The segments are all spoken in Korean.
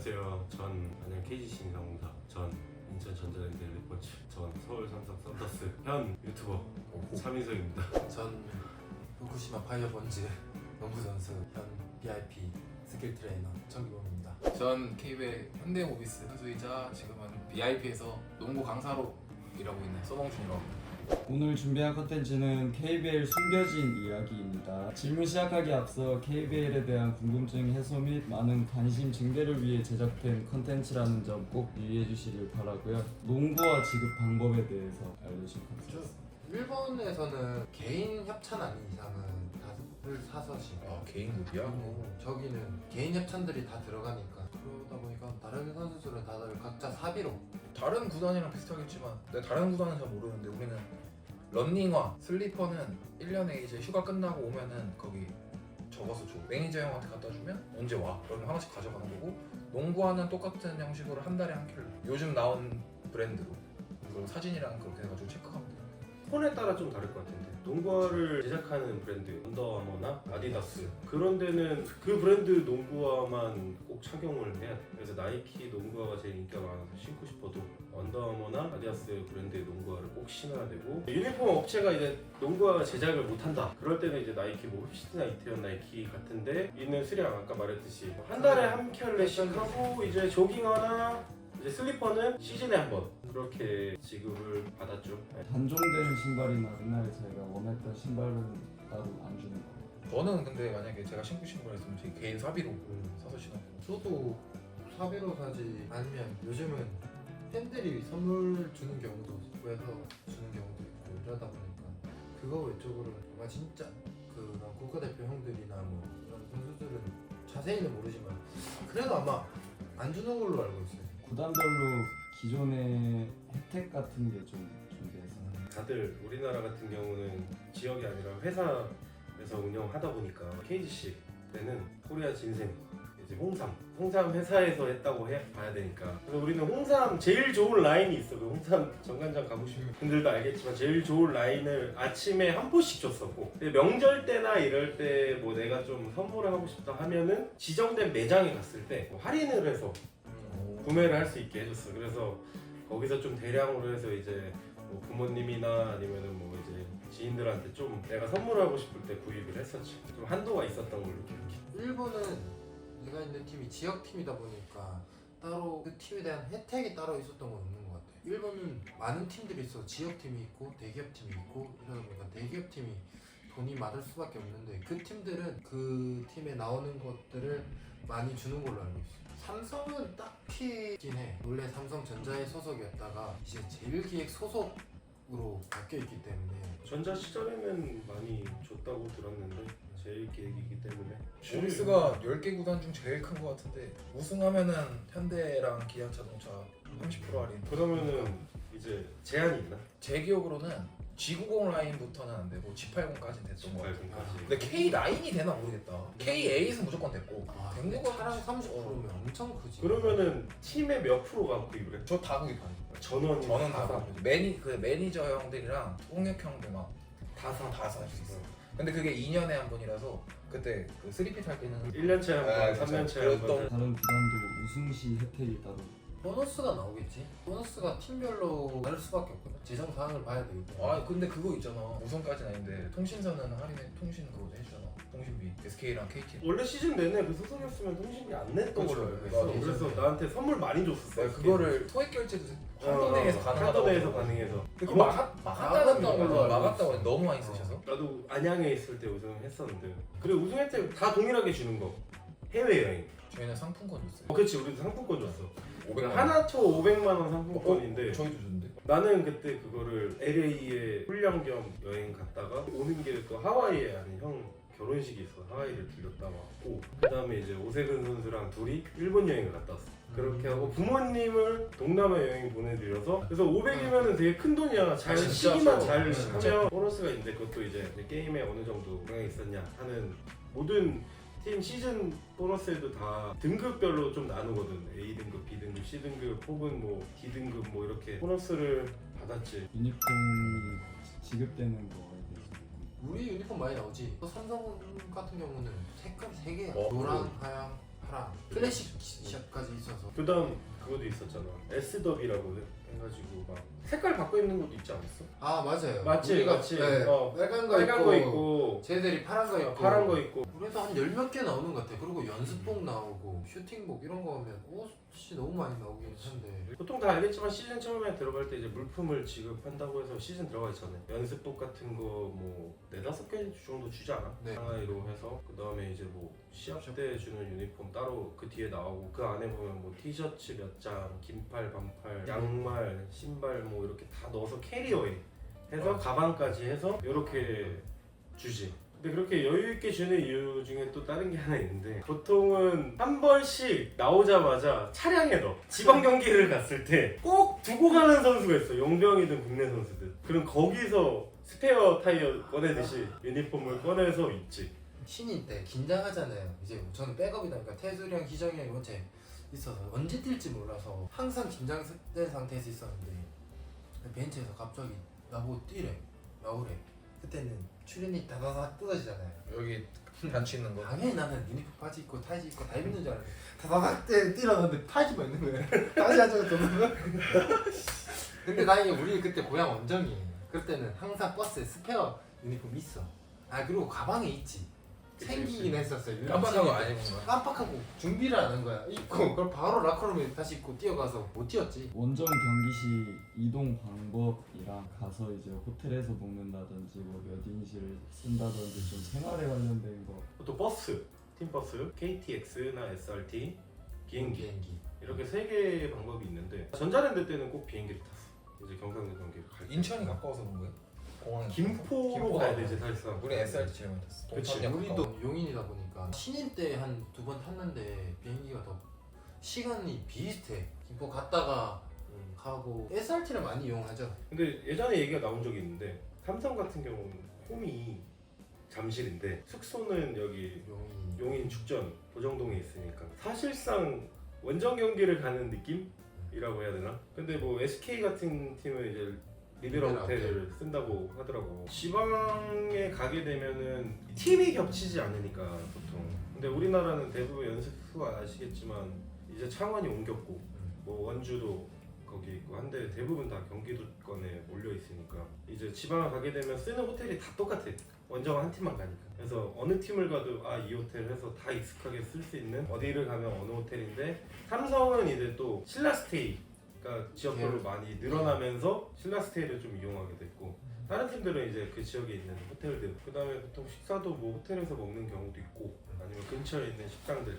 안녕하세요. 전 안양 KGC 인상공사, 전 인천 전자랜드 리포츠, 전 서울 삼성 썬더스 현 유튜버 차민석입니다. 전 후쿠시마 파이어번즈 농구 선수 현 BIP 스킬 트레이너 정기범입니다. 전 KB의 현대모비스 선수이자 지금은 BIP에서 농구 강사로 일하고 있는 소봉준이라고 합니다. 오늘 준비한 컨텐츠는 KBL 숨겨진 이야기입니다. 질문 시작하기 앞서 KBL에 대한 궁금증 해소 및 많은 관심 증대를 위해 제작된 컨텐츠라는 점 꼭 유의해 주시길 바라고요. 농구와 지급 방법에 대해서 알려주실 것 같습니다. 일본에서는 개인 협찬 아닌 이상은 다를 사서씩 개인 무비야? 저기는 개인 협찬들이 다 들어가니까 그러다 보니까 다른 선수들은 다들 각자 사비로 다른 구단이랑 비슷하겠지만 내가 다른 구단은 잘 모르는데 우리는 런닝화, 슬리퍼는 1년에 이제 휴가 끝나고 오면은 거기 적어서 줘. 매니저 형한테 갖다 주면 언제 와? 그러면 하나씩 가져가는 거고 농구화는 똑같은 형식으로 한 달에 한 켤레. 요즘 나온 브랜드로 그리고 사진이랑 그렇게 해가지고 체크하면 돼. 폰에 따라 좀 다를 것 같은데 농구화를 제작하는 브랜드 언더아머나 아디다스 그런 데는 그 브랜드 농구화만 꼭 착용을 해야 돼. 그래서 나이키 농구화가 제일 인기가 많아서 신고 싶어도 언더아머나 아디다스 브랜드의 농구화를 꼭 신어야 되고, 유니폼 업체가 이제 농구화 제작을 못한다 그럴 때는 이제 나이키 뭐 흡시드나 이태원 나이키 같은데 있는 수량 아까 말했듯이 한 달에 한 켤레씩 하고, 이제 조깅화나 이제 슬리퍼는 시즌에 한 번 그렇게 지급을 받았죠. 네. 단종된 신발이나 옛날에 저희가 원했던 신발은 따로 안 주는 거예요. 저는 근데 만약에 제가 신고 싶은 거 있으면 제 개인 사비로 사서 신었고. 저도 사비로 사지 아니면 요즘은 팬들이 선물 주는 경우도 구해서 주는 경우도 있고 이러다 보니까 그거 외적으로 뭔가 진짜 그런 국가대표 형들이나 뭐 이런 선수들은 자세히는 모르지만 그래도 아마 안 주는 걸로 알고 있어요. 구단별로 기존의 혜택 같은 게 좀 준비해서 다들 우리나라 같은 경우는 지역이 아니라 회사에서 운영하다 보니까 KGC 때는 코리아 진생, 이제 홍삼 회사에서 했다고 봐야 되니까, 그래서 우리는 홍삼 제일 좋은 라인이 있어. 그 홍삼 정관장 가보시는 분들도 알겠지만 제일 좋은 라인을 아침에 한 포씩 줬었고, 근데 명절 때나 이럴 때 뭐 내가 좀 선물을 하고 싶다 하면은 지정된 매장에 갔을 때뭐 할인을 해서 구매를 할 수 있게 해줬어. 그래서 거기서 좀 대량으로 해서 이제 뭐 부모님이나 아니면은 뭐 이제 지인들한테 좀 내가 선물하고 싶을 때 구입을 했었지. 좀 한도가 있었던 걸로 기억해. 일본은 내가 있는 팀이 지역팀이다 보니까 따로 그 팀에 대한 혜택이 따로 있었던 건 없는 것 같아. 일본은 많은 팀들이 있어. 지역팀이 있고 대기업팀이 있고 이러다 보니까 대기업팀이 돈이 많을 수밖에 없는데 그 팀들은 그 팀에 나오는 것들을 많이 주는 걸로 알고 있어. 삼성은 딱히긴 해. 원래 삼성전자의 소속이었다가 이제 제일기획 소속으로 바뀌어 있기 때문에 전자 시절에는 많이 줬다고 들었는데 제일 기획이기 때문에 모비스가 10개 구단 중 제일 큰 거 같은데 우승하면은 현대랑 기아자동차 30% 할인. 그러면은 이제 제한이 있나? 제 기억으로는 G90 라인부터는 안 되고 G80까지는 됐던 거 같아요. G80까지. 근데 K9이 되나 모르겠다. K8은 무조건 됐고. 근데 차량 30%면 엄청 크지. 그러면은 팀의 몇 프로가 구입을 해? 저 다 구입하는. 전원이 저는 다 다 사. 구입. 매니저 형들이랑 통역 형들 막 다 살 수 있어. 근데 그게 2년에 한 번이라서 그때 그 3핏 할 때는 1년차에 한 번, 3년차에 한 번. 그랬던. 다른 구단도 우승 시 혜택이 따로 보너스가 나오겠지? 보너스가 팀별로 다를 수밖에 없거든. 재정 사항을 봐야 되기 때문에. 아 근데 그거 있잖아. 우선까지는 아닌데 통신사는 할인해. 통신 그거 해주잖아. 통신비. SK랑 KT. 원래 시즌 내내 그 소속이었으면 통신비 안 냈던 그렇죠. 걸로 알고 있어. 맞아. 그래서 나한테 선물 많이 줬었어. 내가 그거를 소액 결제도 한도 내에서 가능하다고. 한도 내에서 가능해서. 그거 그거 막았다는 걸로 걸로 알고 막았다고 했는데 너무 많이 쓰셔서. 나도 안양에 있을 때 우승했었는데, 그래 우승 혜택 다 동일하게 주는 거. 해외여행. 저희는 상품권 줬어요. 그렇지, 우리도 상품권 줬어. 500만 원. 하나초 500만 원 상품권인데 저희도 줬는데. 나는 그때 그거를 LA에 훈련 겸 여행 갔다가 오는 길에 또 하와이에 아는 형 결혼식이 있어. 하와이를 들렸다 왔고, 그 다음에 이제 오세근 선수랑 둘이 일본 여행을 갔다 왔어. 그렇게 하고 부모님을 동남아 여행 보내드려서, 그래서 500이면은 되게 큰 돈이야. 잘 진짜 시기만 저- 잘 진짜. 하면 보너스가 있는데, 그것도 이제 게임에 어느 정도 영향이 있었냐 하는, 모든 팀 시즌 보너스에도 다 등급별로 좀 나누거든. A 등급, B 등급, C 등급, 혹은 뭐 D 등급 뭐 이렇게 보너스를 받았지. 유니폼이 지급되는 거에 대해서 우리 유니폼 많이 나오지. 또 삼성 같은 경우는 색깔 3개야. 어, 노랑, 하양, 파랑. 클래식 샵까지 있어서 그다음 그것도 있었잖아. S더비라고 해가지고 막 색깔 바꿔 입는 것도 있지 않았어? 아 맞아요. 맞지, 우리가, 맞지. 네, 빨간 거 빨간 있고, 거 있고 쟤들이 파란 거 있고, 파란 거 있고. 그래서 한 10몇 개 나오는 것 같아. 그리고 연습복 나오고 슈팅복 이런 거 하면 옷이 너무 많이 나오긴 한데 보통 다 알겠지만 시즌 처음에 들어갈 때 이제 물품을 지급한다고 해서 시즌 들어가기 전에 연습복 같은 거 뭐 4-5개 정도 주지 않아? 네. 상하이로 해서 그 다음에 이제 뭐 시합 때 주는 유니폼 따로 그 뒤에 나오고 그 안에 보면 뭐 티셔츠 몇 장, 긴팔, 반팔, 양말, 신발 뭐 이렇게 다 넣어서 캐리어에 해서 가방까지 해서 이렇게 주지. 근데 그렇게 여유 있게 주는 이유 중에 또 다른 게 하나 있는데 보통은 한 번씩 나오자마자 차량에 넣어. 지방 경기를 갔을 때 꼭 두고 가는 선수가 있어. 용병이든 국내 선수든. 그럼 거기서 스페어 타이어 꺼내듯이 유니폼을 꺼내서 입지. 신인 때 긴장하잖아요. 이제 저는 백업이다 보니까 태술이랑 희정이 형 이렇게 있어서 언제 뛸지 몰라서 항상 긴장된 상태에서 있었는데 벤치에서 갑자기 나보고 뛰래, 나오래. 그때는 출연이 다다닥 뜯어지잖아요. 여기 단추 있는 거. 당연히 나는 유니폼 바지 입고 타이즈 입고 다 입는 줄 알았는데 다다닥 뛰어났는데 타이즈만 있는 거예요. 다시 앉아서 도는 거. 근데 다행히 우리 그때 고향 원정이에요. 그때는 항상 버스에 스페어 유니폼 있어. 아 그리고 가방에 있지. 챙기긴 했었어요. 깜빡하고 안 입은 거야. 깜빡하고 준비를 안 한 거야. 입고 그럼 바로 라커룸에 다시 입고 뛰어가서 못 뛰었지. 원정 경기 시 이동 방법이랑 가서 이제 호텔에서 먹는다든지 뭐 몇 인실을 쓴다든지 좀 생활에 관련된 거. 또 버스, 팀버스, KTX나 SRT, 비행기 이렇게 3개의 방법이 있는데 전자랜드 때는 꼭 비행기를 탔어. 이제 경상도 경기를 갈 때. 인천이 가까워서 그런 거야? 공항에 김포로 가야 되지 사실상. 우리 SRT 제일 많이 탔어. 그치. 동탄역 가까워. 우리도 용인이다 보니까 신인 때 한 2번 탔는데 비행기가 더 시간이 비슷해. 김포 갔다가 가고 SRT를 많이 이용하죠. 근데 예전에 얘기가 나온 적이 있는데 삼성 같은 경우는 홈이 잠실인데 숙소는 여기 용인. 용인 축전 도정동에 있으니까 사실상 원정 경기를 가는 느낌이라고 해야 되나? 근데 뭐 SK 같은 팀은 이제 리베라 리베라 호텔을 쓴다고 하더라고. 지방에 가게 되면은 팀이 겹치지 않으니까 보통. 근데 우리나라는 대부분 연습수 아시겠지만 이제 창원이 옮겼고 뭐 원주도 거기 있고 한데 대부분 다 경기도권에 몰려 있으니까 이제 지방을 가게 되면 쓰는 호텔이 다 똑같아. 원정 한 팀만 가니까. 그래서 어느 팀을 가도 아 이 호텔 해서 다 익숙하게 쓸 수 있는 어디를 가면 어느 호텔인데 삼성은 이제 또 신라스테이가 지역별로 많이 늘어나면서 신라스테이를 좀 이용하게 됐고 다른 팀들은 이제 그 지역에 있는 호텔들 그 다음에 보통 식사도 뭐 호텔에서 먹는 경우도 있고 아니면 근처에 있는 식당들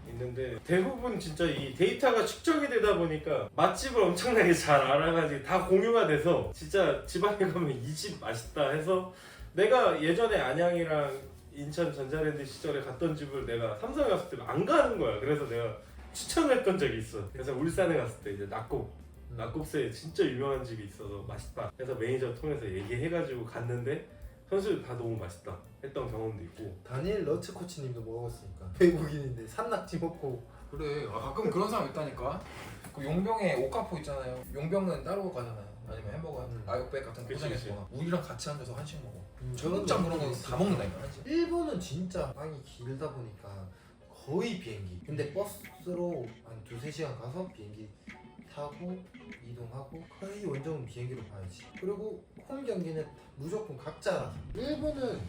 있는데 대부분 진짜 이 데이터가 축적이 되다 보니까 맛집을 엄청나게 잘 알아가지고 다 공유가 돼서 진짜 지방에 가면 이 집 맛있다 해서 내가 예전에 안양이랑 인천 전자랜드 시절에 갔던 집을 내가 삼성에 갔을 때 안 가는 거야. 그래서 내가 추천을 했던 적이 있어. 그래서 울산에 갔을 때 이제 낙곱새 진짜 유명한 집이 있어서 맛있다. 그래서 매니저 통해서 얘기해가지고 갔는데 선수들 다 너무 맛있다 했던 경험도 있고. 다니엘 러츠 코치님도 먹었으니까 외국인인데 산낙지 먹고 그래. 아, 가끔 그런 사람 있다니까. 그 용병에 오카포 있잖아요. 용병은 따로 가잖아요. 아니면 햄버거, 아육백 같은 거 그치, 포장해서 먹어. 우리랑 같이 앉아서 한식 먹어. 저런 청국장 그런 거 다 먹는다니까 한식. 일본은 진짜 방이 길다 보니까 거의 비행기. 근데 버스로 한 2-3시간 가서 비행기 타고 이동하고 거의 원정은 비행기로 가야지. 그리고 홈 경기는 무조건 각자라서. 일본은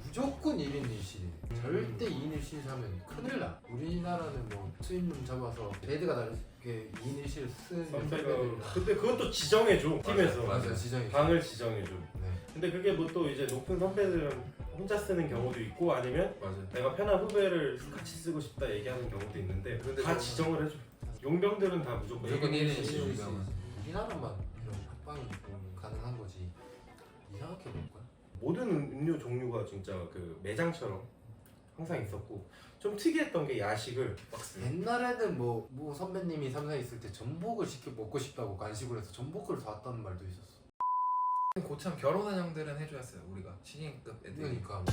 무조건 1인 1실. 절대 2인 1실 사면 큰일 나. 우리나라는 뭐 수입룸 잡아서 베드가 다르게 2인 1실을 쓰는 선배가 근데 그것도 지정해줘 팀에서. 맞아 지정이. 방을 지정해줘. 네. 근데 그게 뭐 또 이제 높은 선배들은 혼자 쓰는 경우도 있고 아니면 맞아. 내가 편한 후배를 같이 쓰고 싶다 얘기하는 경우도 있는데 근데 다 저는- 지정을 해줘. 용병들은 다 무조건 무조건 1인 1실. 일인 일실. 용병은. 우리나라만 이런 합방이 가능한 거지. 이상하게 볼 거야. 모든 음료 종류가 진짜 그 매장처럼 항상 있었고 좀 특이했던 게 야식을 박스. 옛날에는 뭐 선배님이 삼성에 있을 때 전복을 시켜 먹고 싶다고 간식을 해서 전복을 사왔다는 말도 있었어. 고참 결혼한 형들은 해줘야 했어요. 우리가 신인급 애들이. 그러니까